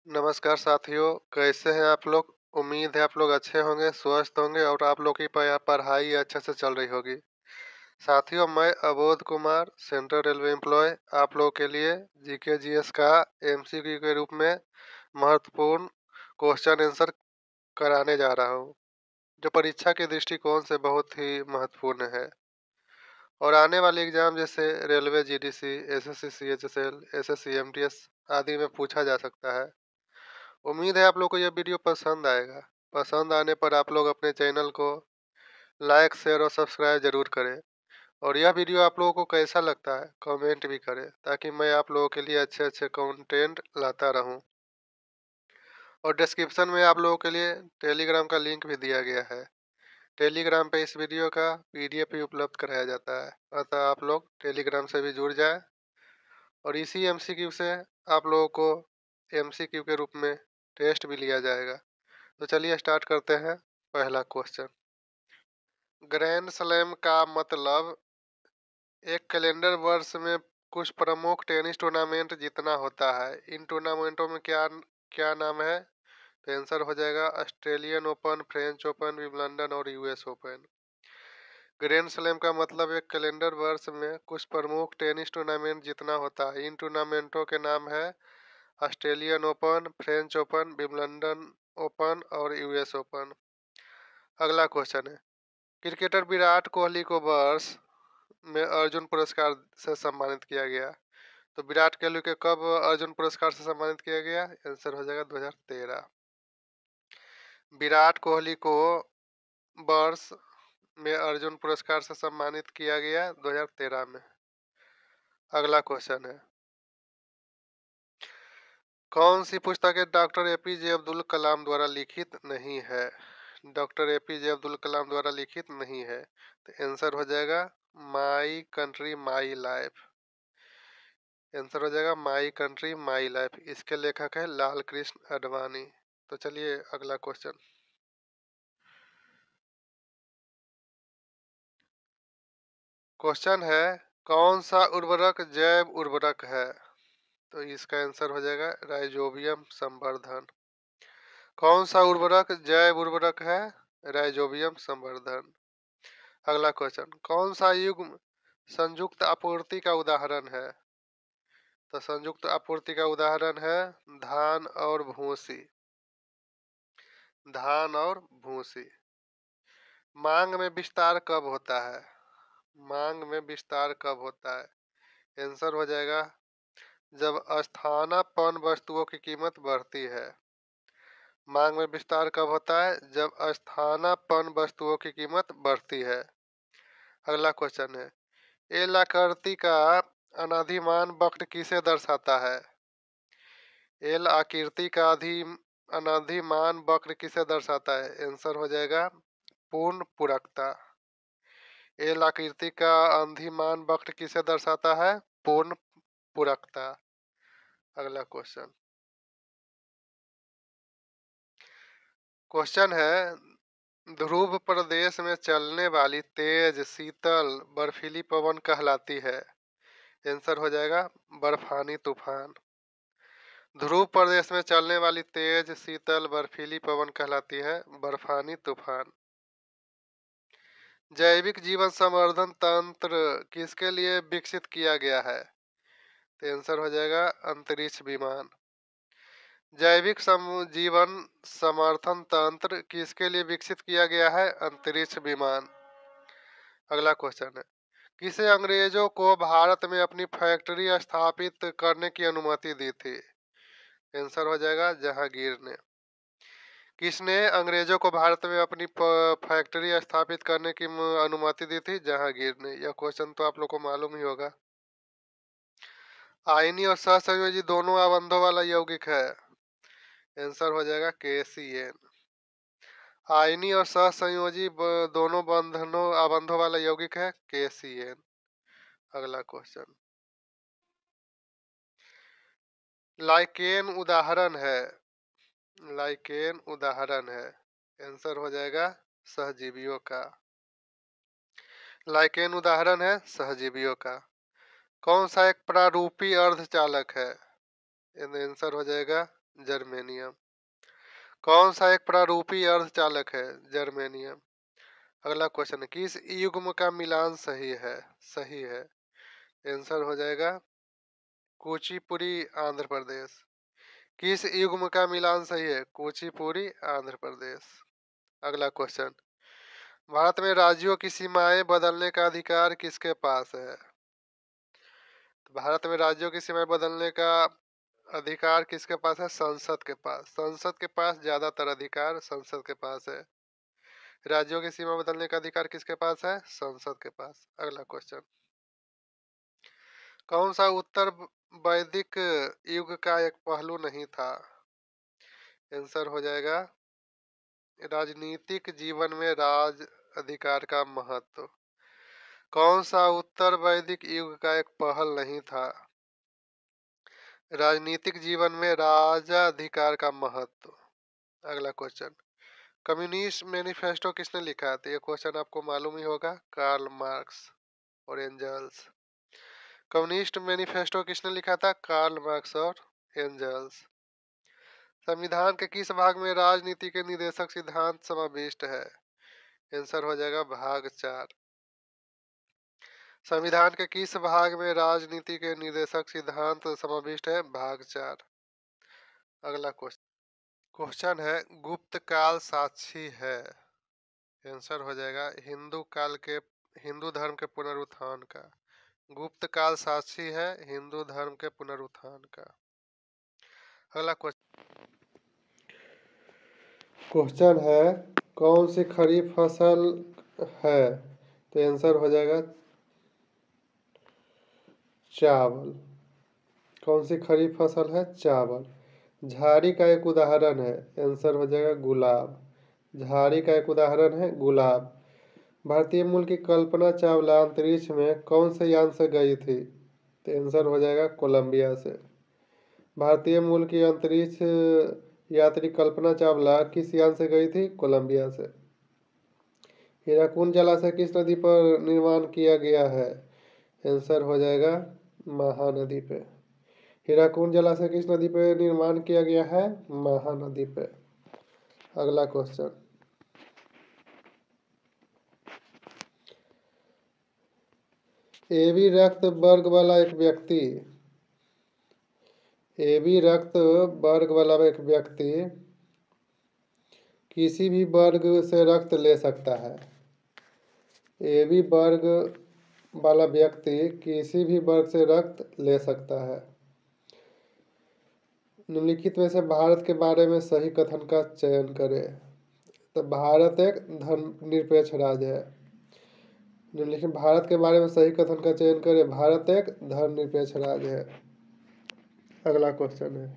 नमस्कार साथियों, कैसे हैं आप लोग? उम्मीद है आप लोग अच्छे होंगे, स्वस्थ होंगे और आप लोग की पढ़ाई अच्छे से चल रही होगी। साथियों, मैं अबोध कुमार, सेंट्रल रेलवे एम्प्लॉय, आप लोगों के लिए जीके जीएस का एमसीक्यू के रूप में महत्वपूर्ण क्वेश्चन आंसर कराने जा रहा हूं, जो परीक्षा के दृष्टिकोण से बहुत ही महत्वपूर्ण है और आने वाले एग्जाम जैसे railway GDC, SSC CHSL, SSC MTS आदि में पूछा जा सकता है। उम्मीद है आप लोग को यह वीडियो पसंद आएगा। पसंद आने पर आप लोग अपने चैनल को लाइक, शेयर और सब्सक्राइब जरूर करें और यह वीडियो आप लोगों को कैसा लगता है कमेंट भी करें, ताकि मैं आप लोगों के लिए अच्छे अच्छे कंटेंट लाता रहूं। और डिस्क्रिप्शन में आप लोगों के लिए टेलीग्राम का लिंक भी दिया गया है। टेलीग्राम पे इस वीडियो का पीडीएफ भी उपलब्ध कराया जाता है, अतः आप लोग टेलीग्राम से भी जुड़ जाएं और इसी एमसीक्यू से आप लोगों को एमसीक्यू के रूप में टेस्ट भी लिया जाएगा। तो चलिए स्टार्ट करते हैं। पहला क्वेश्चन, ग्रैंड स्लैम का मतलब एक कैलेंडर वर्ष में कुछ प्रमुख टेनिस टूर्नामेंट जीतना होता है। इन टूर्नामेंटों में क्या क्या नाम है? तो आंसर हो जाएगा Australian open, French open, Wimbledon और यूएस ओपन। ग्रैंड स्लैम का मतलब एक कैलेंडर वर्ष में कुछ प्रमुख टेनिस टूर्नामेंट जीतना होता है। इन टूर्नामेंटों के नाम है Australian open, French open, Wimbledon open और यूएस ओपन। अगला क्वेश्चन है, क्रिकेटर विराट कोहली को वर्ष में अर्जुन पुरस्कार से सम्मानित किया गया। तो विराट कोहली के कब अर्जुन पुरस्कार से सम्मानित किया गया? आंसर हो जाएगा 2013। विराट कोहली को वर्ष में अर्जुन पुरस्कार से सम्मानित किया गया 2013 में। अगला क्वेश्चन है, कौन सी पुस्तक डॉक्टर एपीजे अब्दुल कलाम द्वारा लिखित नहीं है? डॉक्टर एपीजे अब्दुल कलाम द्वारा लिखित नहीं है, तो आंसर हो जाएगा my country my life. Answer हो जाएगा माई कंट्री माई लाइफ। इसके लेखक है लाल कृष्ण आडवाणी। तो चलिए अगला क्वेश्चन, क्वेश्चन है, कौन सा उर्वरक जैव उर्वरक है? तो इसका आंसर हो जाएगा राइजोबियम संवर्धन। कौन सा उर्वरक जैव उर्वरक है? राइजोबियम संवर्धन। अगला क्वेश्चन, कौन सा युग्म संयुक्त आपूर्ति का उदाहरण है? तो संयुक्त आपूर्ति का उदाहरण है धान और भूसी। धान और भूसी। मांग में विस्तार कब होता है? मांग में विस्तार कब होता है? आंसर हो जाएगा जब स्थानापन्न वस्तुओं की कीमत बढ़ती है। मांग में विस्तार कब होता है? जब स्थानापन्न वस्तुओं की कीमत बढ़ती है। अगला क्वेश्चन है, एल आकृति का अनादिमान वक्र किसे दर्शाता है? एल आकृति का अनादिमान वक्र किसे दर्शाता है? आंसर हो जाएगा पूर्ण पूरकता। एल आकृति का अधिमान वक्र किसे दर्शाता है? पूर्ण पूरकता। अगला क्वेश्चन, क्वेश्चन है, ध्रुव प्रदेश में चलने वाली तेज शीतल बर्फीली पवन कहलाती है? आंसर हो जाएगा बर्फानी तूफान। ध्रुव प्रदेश में चलने वाली तेज शीतल बर्फीली पवन कहलाती है बर्फानी तूफान। जैविक जीवन संवर्धन तंत्र किसके लिए विकसित किया गया है? तो आंसर हो जाएगा अंतरिक्ष विमान। जैविक जीवन समर्थन तंत्र किसके लिए विकसित किया गया है? अंतरिक्ष विमान। अगला क्वेश्चन है, किसे अंग्रेजों को भारत में अपनी फैक्ट्री स्थापित करने की अनुमति दी थी? आंसर हो जाएगा जहांगीर ने। किसने अंग्रेजों को भारत में अपनी फैक्ट्री स्थापित करने की अनुमति दी थी? जहांगीर ने। यह क्वेश्चन तो आप लोग को मालूम ही होगा। आयनी और सहसंयोजी दोनों आबंधों वाला यौगिक है? आंसर हो जाएगा KCN। आयनी और सहसंयोजी दोनों आबंधों वाला यौगिक है KCN। अगला क्वेश्चन, लाइकेन उदाहरण है? लाइकेन उदाहरण है, आंसर हो जाएगा सहजीवियों का। लाइकेन उदाहरण है सहजीवियों का। कौन सा एक प्रारूपी अर्धचालक है? आंसर हो जाएगा जर्मेनियम। कौन सा एक प्रारूपी अर्धचालक है? जर्मेनियम। अगला क्वेश्चन है, किस युग्म का मिलान सही है? सही है, आंसर हो जाएगा कुचिपुड़ी आंध्र प्रदेश। किस युग्म का मिलान सही है? कुचिपुड़ी आंध्र प्रदेश। अगला क्वेश्चन, भारत में राज्यों की सीमाएं बदलने का अधिकार किसके पास है? तो भारत में राज्यों की सीमाएं बदलने का अधिकार किसके पास है? संसद के पास। संसद के पास ज्यादातर अधिकार संसद के पास है। राज्यों की सीमा बदलने का अधिकार किसके पास है? संसद के पास। अगला क्वेश्चन, कौन सा उत्तर वैदिक युग का एक पहलू नहीं था? आंसर हो जाएगा राजनीतिक जीवन में राज अधिकार का महत्व। कौन सा उत्तर वैदिक युग का एक पहल नहीं था? राजनीतिक जीवन में राजाधिकार का महत्व। अगला क्वेश्चन, कम्युनिस्ट मैनिफेस्टो किसने लिखा है? तो ये क्वेश्चन आपको मालूम ही होगा, कार्ल मार्क्स और एंजल्स। कम्युनिस्ट मैनिफेस्टो किसने लिखा था? कार्ल मार्क्स और एंजल्स। संविधान के किस भाग में राजनीति के निर्देशक सिद्धांत समाविष्ट है? आंसर हो जाएगा भाग 4। संविधान के किस भाग में राजनीति के निर्देशक सिद्धांत समाविष्ट है? भाग 4। अगला क्वेश्चन है, गुप्त काल साक्षी है? आंसर हो जाएगा हिंदू धर्म के पुनरुत्थान का। गुप्त काल साक्षी है हिंदू धर्म के पुनरुत्थान का। अगला क्वेश्चन है, कौन सी खरीफ फसल है? तो आंसर हो जाएगा चावल। कौन सी खरीफ फसल है? चावल। झाड़ी का एक उदाहरण है? आंसर हो जाएगा गुलाब। झाड़ी का एक उदाहरण है गुलाब। भारतीय मूल की कल्पना चावला अंतरिक्ष में कौन से यान से गई थी? तो आंसर हो जाएगा कोलंबिया से। भारतीय मूल की अंतरिक्ष यात्री कल्पना चावला किस यान से गई थी? कोलंबिया से। हीराकुंड जलाशय किस नदी पर निर्माण किया गया है? आंसर हो जाएगा महानदी पे। हीराकुंड जलाशय किस नदी पे निर्माण किया गया है? महानदी पे। अगला क्वेश्चन, AB रक्त वर्ग वाला एक व्यक्ति किसी भी वर्ग से रक्त ले सकता है। AB वर्ग वाला व्यक्ति किसी भी वर्ग से रक्त ले सकता है। निम्नलिखित में से भारत के बारे में सही कथन का चयन करें। तो भारत एक धर्मनिरपेक्ष राज्य है। निम्नलिखित भारत के बारे में सही कथन का चयन करें। भारत एक धर्मनिरपेक्ष राज्य है। अगला क्वेश्चन है,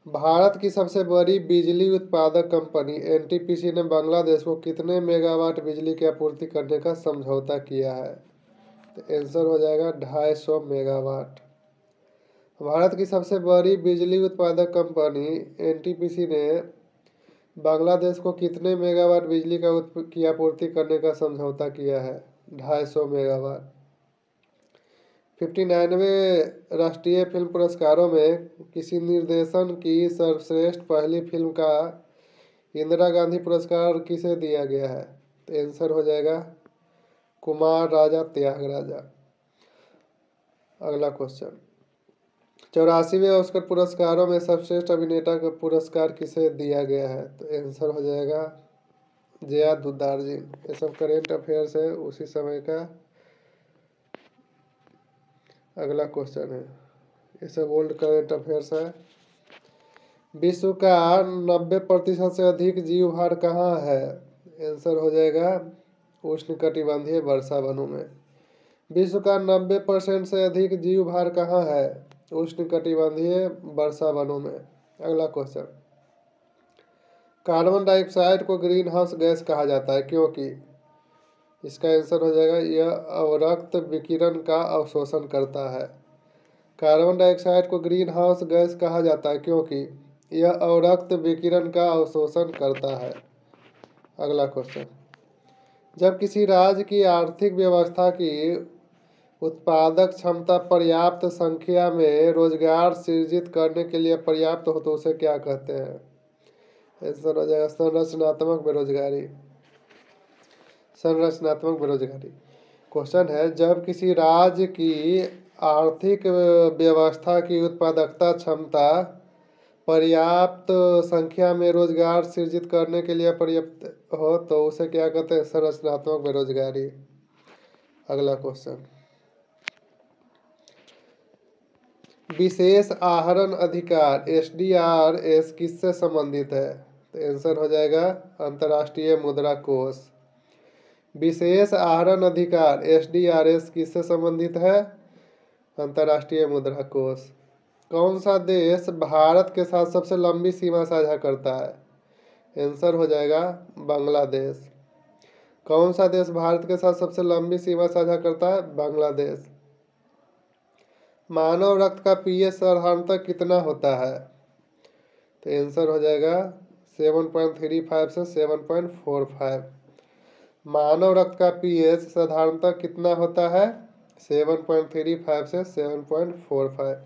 भारत की सबसे बड़ी बिजली उत्पादक कंपनी एनटीपीसी ने बांग्लादेश को कितने मेगावाट बिजली की आपूर्ति करने का समझौता किया है? तो आंसर हो जाएगा 250 मेगावाट। भारत की सबसे बड़ी बिजली उत्पादक कंपनी एनटीपीसी ने बांग्लादेश को कितने मेगावाट बिजली की आपूर्ति करने का समझौता किया है? 250 मेगावाट। 59वें राष्ट्रीय फिल्म पुरस्कारों में किसी निर्देशन की सर्वश्रेष्ठ पहली फिल्म का इंदिरा गांधी पुरस्कार किसे दिया गया है? तो आंसर हो जाएगा कुमार राजा त्यागराजा। अगला क्वेश्चन, 84वें ऑस्कर पुरस्कारों में सर्वश्रेष्ठ अभिनेता का पुरस्कार किसे दिया गया है? तो आंसर हो जाएगा जया दुद्दारजीन। ये सब करेंट अफेयर्स है उसी समय का। अगला क्वेश्चन है, ये सब ओल्ड करेंट अफेयर्स है। विश्व का 90% से अधिक जीवभार कहाँ है? आंसर हो जाएगा उष्णकटिबंधीय वर्षा वनों में। विश्व का 90% से अधिक जीवभार कहाँ है? उष्णकटिबंधीय वर्षा वनों में। अगला क्वेश्चन, कार्बन डाइऑक्साइड को ग्रीन हाउस गैस कहा जाता है क्योंकि? इसका आंसर हो जाएगा यह अवरक्त विकिरण का अवशोषण करता है। कार्बन डाइऑक्साइड को ग्रीन हाउस गैस कहा जाता है क्योंकि यह अवरक्त विकिरण का अवशोषण करता है। अगला क्वेश्चन, जब किसी राज्य की आर्थिक व्यवस्था की उत्पादक क्षमता पर्याप्त संख्या में रोजगार सृजित करने के लिए पर्याप्त हो तो उसे क्या कहते हैं? आंसर हो जाएगा संरचनात्मक बेरोजगारी। संरचनात्मक बेरोजगारी। क्वेश्चन है, जब किसी राज्य की आर्थिक व्यवस्था की उत्पादकता क्षमता पर्याप्त संख्या में रोजगार सृजित करने के लिए पर्याप्त हो तो उसे क्या कहते हैं? संरचनात्मक बेरोजगारी। अगला क्वेश्चन, विशेष आहरण अधिकार SDRS किससे संबंधित है? तो आंसर हो जाएगा अंतर्राष्ट्रीय मुद्रा कोष। विशेष आहरण अधिकार SDRS किससे संबंधित है? अंतर्राष्ट्रीय मुद्रा कोष। कौन सा देश भारत के साथ सबसे लंबी सीमा साझा करता है? आंसर हो जाएगा बांग्लादेश। कौन सा देश भारत के साथ सबसे लंबी सीमा साझा करता है? बांग्लादेश। मानव रक्त का pH साधारणतः कितना होता है? तो आंसर हो जाएगा 7.35 से 7.45। मानव रक्त का pH साधारणतः कितना होता है? 7.35 से 7.45।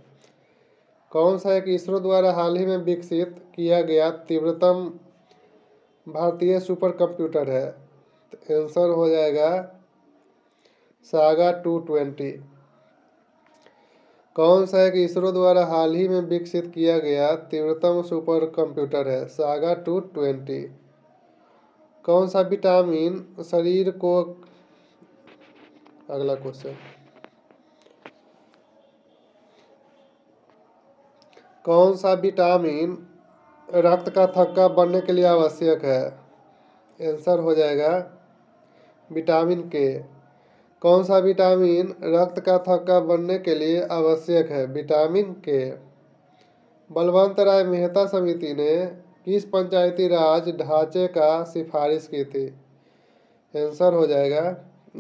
कौन सा एक इसरो द्वारा हाल ही में विकसित किया गया तीव्रतम भारतीय सुपर कंप्यूटर है? तो आंसर हो जाएगा सागा 220। कौन सा एक इसरो द्वारा हाल ही में विकसित किया गया तीव्रतम सुपर कंप्यूटर है? सागा 220। कौन सा विटामिन शरीर को, अगला क्वेश्चन, कौन सा विटामिन रक्त का थक्का बनने के लिए आवश्यक है? आंसर हो जाएगा विटामिन के। कौन सा विटामिन रक्त का थक्का बनने के लिए आवश्यक है? विटामिन के। बलवंत राय मेहता समिति ने किस पंचायती राज ढांचे का सिफारिश की थी? आंसर हो जाएगा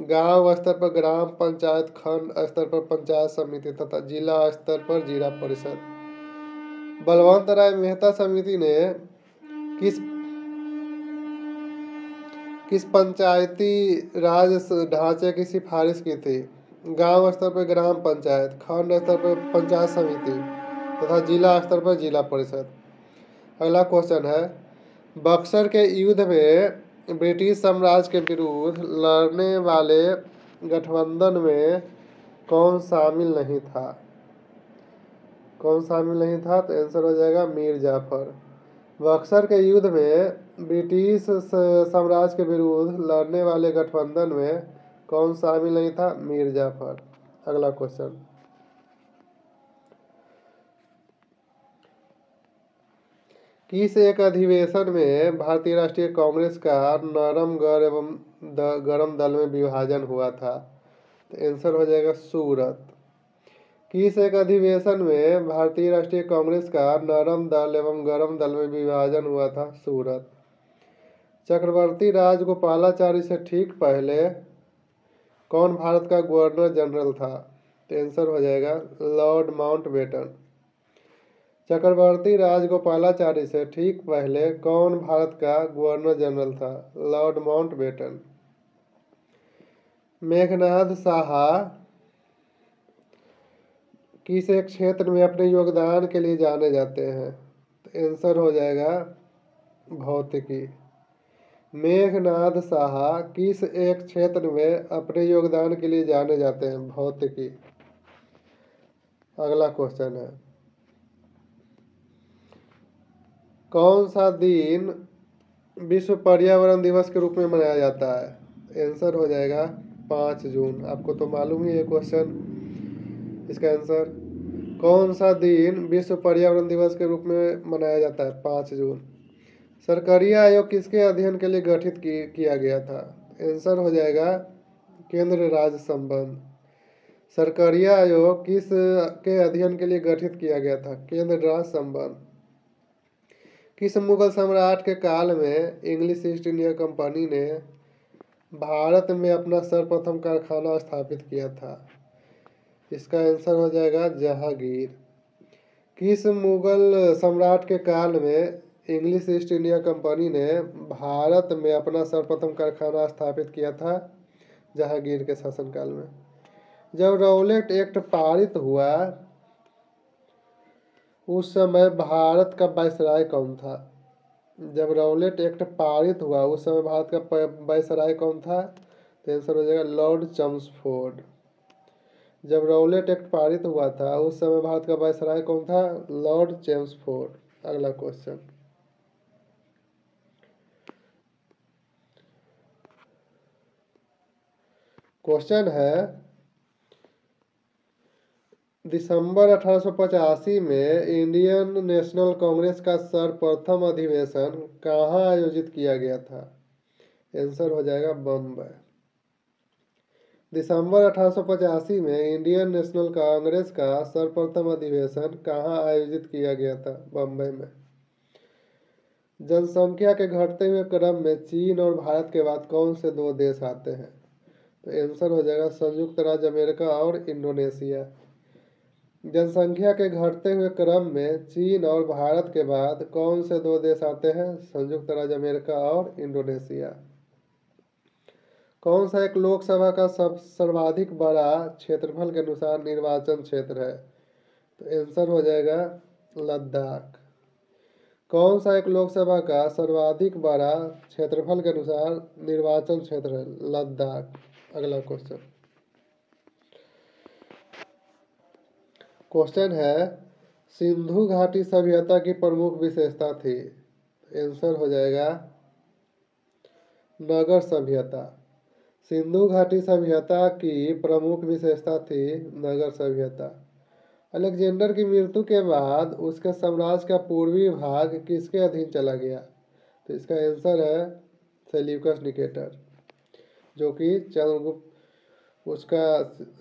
गांव स्तर पर ग्राम पंचायत, खंड स्तर पर पंचायत समिति तथा जिला स्तर पर जिला परिषद। बलवंत राय मेहता समिति ने किस पंचायती राज ढांचे की सिफारिश की थी? गांव स्तर पर ग्राम पंचायत, खंड स्तर पर पंचायत समिति तथा जिला स्तर पर जिला परिषद। अगला क्वेश्चन है, बक्सर के युद्ध में ब्रिटिश साम्राज्य के विरुद्ध लड़ने वाले गठबंधन में कौन शामिल नहीं था? कौन शामिल नहीं था? तो आंसर हो जाएगा मीर जाफर। बक्सर के युद्ध में ब्रिटिश साम्राज्य के विरुद्ध लड़ने वाले गठबंधन में कौन शामिल नहीं था? मीर जाफर। अगला क्वेश्चन, किस एक अधिवेशन में भारतीय राष्ट्रीय कांग्रेस का नरम गढ़ एवं गरम दल में विभाजन हुआ था? तो आंसर हो जाएगा सूरत। किस एक अधिवेशन में भारतीय राष्ट्रीय कांग्रेस का नरम दल एवं गरम दल में विभाजन हुआ था? सूरत। चक्रवर्ती राजगोपालाचारी से ठीक पहले कौन भारत का गवर्नर जनरल था? तो आंसर हो जाएगा लॉर्ड माउंटबेटन। चक्रवर्ती राजगोपालाचारी से ठीक पहले कौन भारत का गवर्नर जनरल था? Lord Mountbatten. मेघनाद साहा किस एक क्षेत्र में अपने योगदान के लिए जाने जाते हैं? तो आंसर हो जाएगा भौतिकी। मेघनाद साहा किस एक क्षेत्र में अपने योगदान के लिए जाने जाते हैं? भौतिकी। अगला क्वेश्चन है, कौन सा दिन विश्व पर्यावरण दिवस के रूप में मनाया जाता है? आंसर हो जाएगा 5 जून। आपको तो मालूम ही है क्वेश्चन, इसका आंसर कौन सा दिन विश्व पर्यावरण दिवस के रूप में मनाया जाता है? 5 जून। सरकारीय आयोग किसके अध्ययन के लिए गठित किया गया था? आंसर हो जाएगा केंद्र राज्य संबंध। सरकारीय आयोग किस के अध्ययन के लिए गठित किया गया था? केंद्र राज्य संबंध। किस मुगल सम्राट के काल में इंग्लिश ईस्ट इंडिया कंपनी ने भारत में अपना सर्वप्रथम कारखाना स्थापित किया था? इसका आंसर हो जाएगा जहांगीर। किस मुगल सम्राट के काल में इंग्लिश ईस्ट इंडिया कंपनी ने भारत में अपना सर्वप्रथम कारखाना स्थापित किया था? जहांगीर के शासनकाल में। जब राउलेट एक्ट पारित हुआ उस समय भारत का वायसराय कौन था? जब राउलेट एक्ट पारित हुआ उस समय भारत का वायसराय कौन था? तो आंसर हो जाएगा लॉर्ड चम्सफोर्ड। जब राउलेट एक्ट पारित हुआ था उस समय भारत का वायसराय कौन था? Lord Chelmsford. अगला क्वेश्चन, क्वेश्चन है दिसंबर 1885 में इंडियन नेशनल कांग्रेस का सर्वप्रथम अधिवेशन कहाँ आयोजित किया गया था? आंसर हो जाएगा बम्बई। दिसंबर 1885 में इंडियन नेशनल कांग्रेस का सर्वप्रथम अधिवेशन कहाँ आयोजित किया गया था? बम्बई में। जनसंख्या के घटते हुए क्रम में चीन और भारत के बाद कौन से दो देश आते हैं? तो आंसर हो जाएगा संयुक्त राज्य अमेरिका और इंडोनेशिया। जनसंख्या के घटते हुए क्रम में चीन और भारत के बाद कौन से दो देश आते हैं? संयुक्त राज्य अमेरिका और इंडोनेशिया। कौन सा एक लोकसभा का सर्वाधिक बड़ा क्षेत्रफल के अनुसार निर्वाचन क्षेत्र है? तो आंसर हो जाएगा लद्दाख। कौन सा एक लोकसभा का सर्वाधिक बड़ा क्षेत्रफल के अनुसार निर्वाचन क्षेत्र है? लद्दाख। अगला क्वेश्चन, क्वेश्चन है सिंधु घाटी सभ्यता की प्रमुख विशेषता थी? आंसर हो जाएगा नगर सभ्यता। सिंधु घाटी सभ्यता की प्रमुख विशेषता थी नगर सभ्यता। अलेक्जेंडर की मृत्यु के बाद उसके साम्राज्य का पूर्वी भाग किसके अधीन चला गया? तो इसका आंसर है सेल्यूकस निकेटर, जो कि चंद्रगुप्त उसका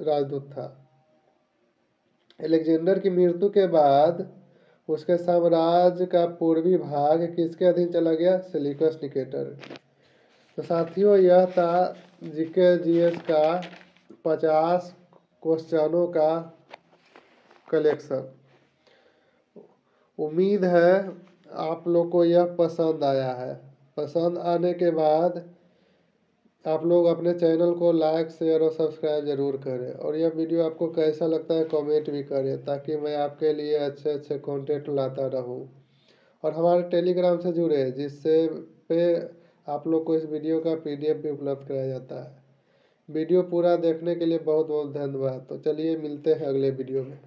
राजदूत था। अलेक्जेंडर की मृत्यु के बाद उसके साम्राज्य का पूर्वी भाग किसके अधीन चला गया? Seleucus Nicator. तो साथियों, यह था जीके जीएस का 50 क्वेश्चनों का कलेक्शन। उम्मीद है आप लोग को यह पसंद आया है। पसंद आने के बाद आप लोग अपने चैनल को लाइक शेयर और सब्सक्राइब जरूर करें, और यह वीडियो आपको कैसा लगता है कमेंट भी करें, ताकि मैं आपके लिए अच्छे अच्छे कंटेंट लाता रहूं। और हमारे टेलीग्राम से जुड़े, जिससे पे आप लोग को इस वीडियो का पीडीएफ भी उपलब्ध कराया जाता है। वीडियो पूरा देखने के लिए बहुत बहुत धन्यवाद। तो चलिए मिलते हैं अगले वीडियो में।